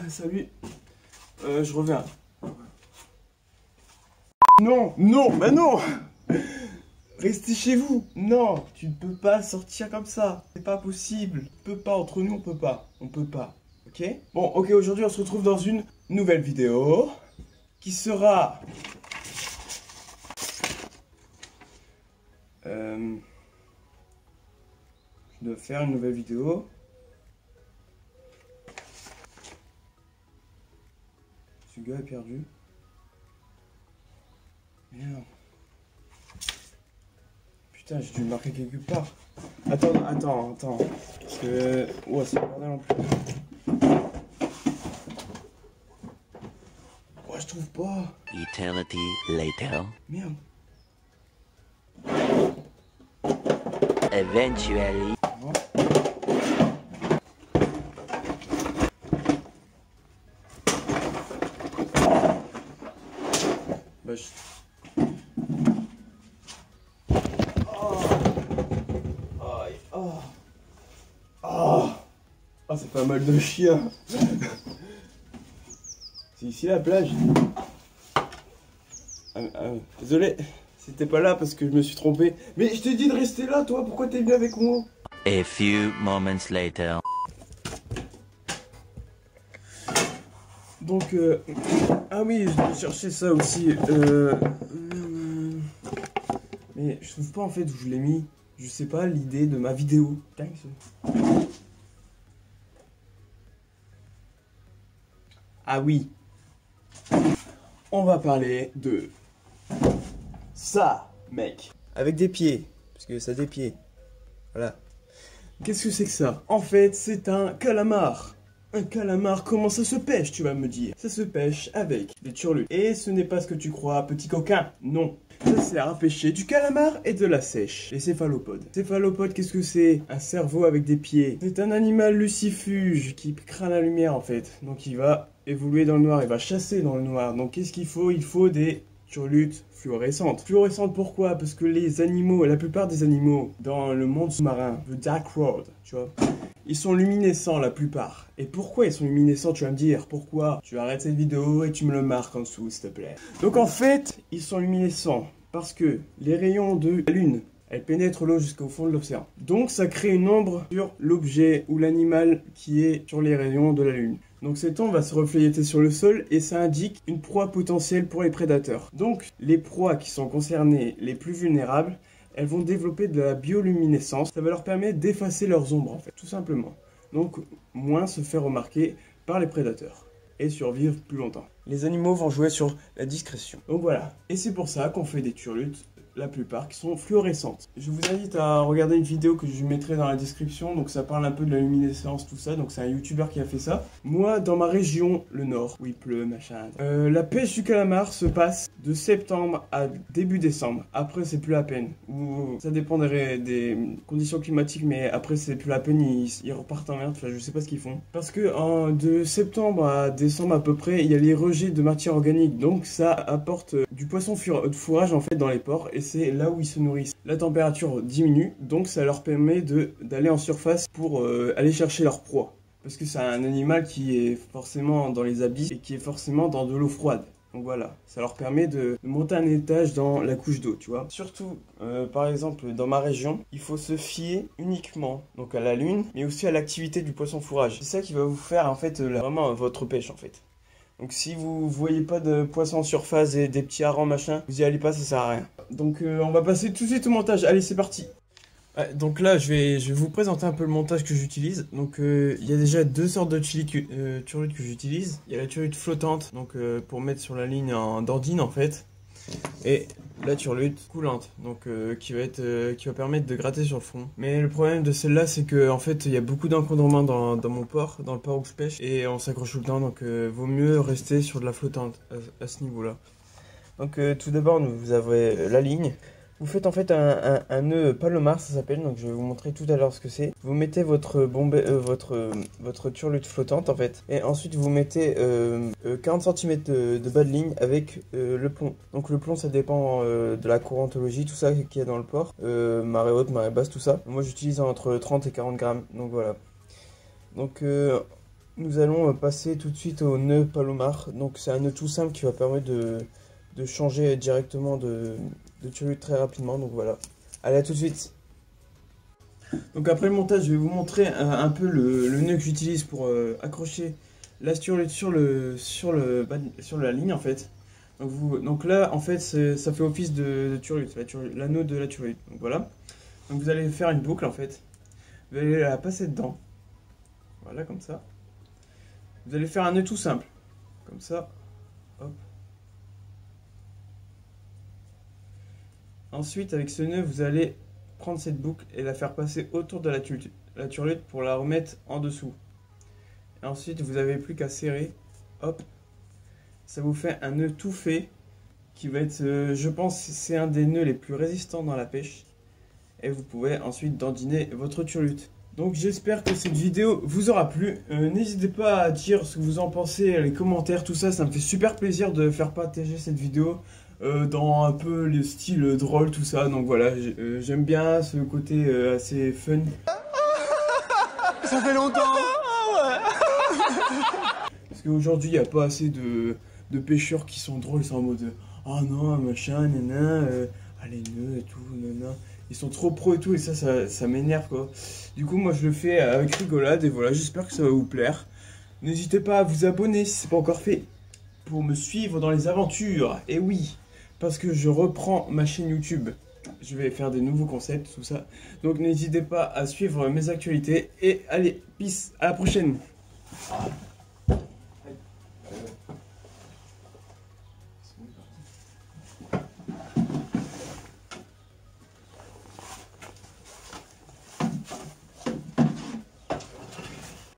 Salut. Je reviens. Non, non, bah non. Restez chez vous. Non, tu ne peux pas sortir comme ça. C'est pas possible. On peut pas, entre nous, on peut pas. On peut pas. Ok? Bon, ok, aujourd'hui, on se retrouve dans une nouvelle vidéo qui sera... Je dois faire une nouvelle vidéo. Ce gars est perdu. Merde. Putain, j'ai dû le marquer quelque part. Attends. Parce que... Ouais, c'est le bordel en plus. Ouais, je trouve pas. Eternity later. Merde. Eventually. Non. Bah, je... Oh, c'est pas mal de chien. C'est ici la plage. Désolé, c'était pas là parce que je me suis trompé. Mais je t'ai dit de rester là, toi. Pourquoi t'es venu avec moi? A few moments later. Donc, ah oui, je dois chercher ça aussi. Mais je trouve pas en fait où je l'ai mis. Je sais pas l'idée de ma vidéo. Putain, ah oui. On va parler de ça, mec. Avec des pieds. Parce que ça a des pieds. Voilà. Qu'est-ce que c'est que ça? En fait, c'est un calamar. Un calamar, comment ça se pêche, tu vas me dire? Ça se pêche avec des turlutes. Et ce n'est pas ce que tu crois, petit coquin. Non. Ça sert à pêcher du calamar et de la sèche. Les céphalopodes. Céphalopodes, qu'est-ce que c'est? Un cerveau avec des pieds. C'est un animal lucifuge qui craint la lumière en fait. Donc il va évoluer dans le noir, il va chasser dans le noir. Donc qu'est-ce qu'il faut? Il faut des turlutes fluorescentes. Fluorescentes pourquoi? Parce que les animaux, la plupart des animaux dans le monde sous-marin, le dark world, tu vois, ils sont luminescents la plupart. Et pourquoi ils sont luminescents, tu vas me dire? Pourquoi? Tu arrêtes cette vidéo et tu me le marques en dessous, s'il te plaît. Donc en fait, ils sont luminescents parce que les rayons de la lune, elles pénètrent l'eau jusqu'au fond de l'océan. Donc ça crée une ombre sur l'objet ou l'animal qui est sur les rayons de la lune. Donc cette ombre va se refléter sur le sol et ça indique une proie potentielle pour les prédateurs. Donc les proies qui sont concernées, les plus vulnérables, elles vont développer de la bioluminescence. Ça va leur permettre d'effacer leurs ombres en fait, tout simplement. Donc moins se faire remarquer par les prédateurs et survivre plus longtemps. Les animaux vont jouer sur la discrétion. Donc voilà. Et c'est pour ça qu'on fait des turlutes, la plupart qui sont fluorescentes. Je vous invite à regarder une vidéo que je mettrai dans la description. Donc ça parle un peu de la luminescence, tout ça. Donc c'est un youtubeur qui a fait ça. Moi, dans ma région, le nord, où il pleut, machin. La pêche du calamar se passe de septembre à début décembre. Après, c'est plus la peine. Ou ça dépend des conditions climatiques, mais après, c'est plus la peine. Ils repartent en merde. Enfin, je sais pas ce qu'ils font. Parce que de septembre à décembre à peu près, il y a les rejets de matière organique. Donc ça apporte du poisson de fourrage en fait dans les ports. Et c'est là où ils se nourrissent. La température diminue, donc ça leur permet d'aller en surface pour aller chercher leur proie. Parce que c'est un animal qui est forcément dans les abysses et qui est forcément dans de l'eau froide. Donc voilà, ça leur permet de monter un étage dans la couche d'eau, tu vois. Surtout, par exemple, dans ma région, il faut se fier uniquement donc à la lune, mais aussi à l'activité du poisson fourrage. C'est ça qui va vous faire en fait vraiment votre pêche en fait. Donc si vous voyez pas de poisson en surface et des petits harengs machin, vous y allez pas, ça sert à rien. Donc on va passer tout de suite au montage. Allez, c'est parti. Ouais, donc là, je vais vous présenter un peu le montage que j'utilise. Donc il y a déjà deux sortes de turlutes que j'utilise. Il y a la turlute flottante, donc pour mettre sur la ligne d'ordine en fait. Et la turlute coulante, donc qui va permettre de gratter sur le fond. Mais le problème de celle-là, c'est que en fait, il y a beaucoup d'encombrement dans mon port, dans le port où je pêche, et on s'accroche tout le temps, donc vaut mieux rester sur de la flottante à ce niveau-là. Donc tout d'abord, vous avez la ligne. Vous faites en fait un nœud palomar, ça s'appelle, donc je vais vous montrer tout à l'heure ce que c'est. Vous mettez votre turlute flottante en fait, et ensuite vous mettez 40 cm de bas de ligne avec le plomb. Donc le plomb ça dépend de la courantologie, tout ça qu'il y a dans le port, marée haute, marée basse, tout ça. Moi j'utilise entre 30 et 40 grammes, donc voilà. Donc nous allons passer tout de suite au nœud Palomar. Donc c'est un nœud tout simple qui va permettre de changer directement de turlute très rapidement. Donc voilà. Allez, à tout de suite. Donc après le montage, je vais vous montrer un peu le nœud que j'utilise pour accrocher la turlute sur la ligne en fait. Donc là en fait ça fait office de turlute, l'anneau de la turlute. Donc voilà. Donc vous allez faire une boucle en fait. Vous allez la passer dedans. Voilà, comme ça. Vous allez faire un nœud tout simple. Comme ça. Hop. Ensuite, avec ce nœud, vous allez prendre cette boucle et la faire passer autour de la turlute pour la remettre en dessous. Et ensuite, vous n'avez plus qu'à serrer. Hop. Ça vous fait un nœud tout fait. Qui va être, je pense, c'est un des nœuds les plus résistants dans la pêche. Et vous pouvez ensuite dandiner votre turlute. Donc j'espère que cette vidéo vous aura plu. N'hésitez pas à dire ce que vous en pensez, les commentaires, tout ça. Ça me fait super plaisir de faire partager cette vidéo dans un peu le style drôle, tout ça. Donc voilà, j'aime bien ce côté assez fun. Ça fait longtemps. Parce qu'aujourd'hui, il n'y a pas assez de pêcheurs qui sont drôles. Ils sont en mode oh non, machin, nana, les nœuds et tout, nana. Ils sont trop pros et tout, et ça m'énerve quoi. Du coup, moi je le fais avec rigolade, et voilà, j'espère que ça va vous plaire. N'hésitez pas à vous abonner si c'est pas encore fait, pour me suivre dans les aventures. Et oui, parce que je reprends ma chaîne YouTube. Je vais faire des nouveaux concepts, tout ça. Donc n'hésitez pas à suivre mes actualités. Et allez, peace, à la prochaine.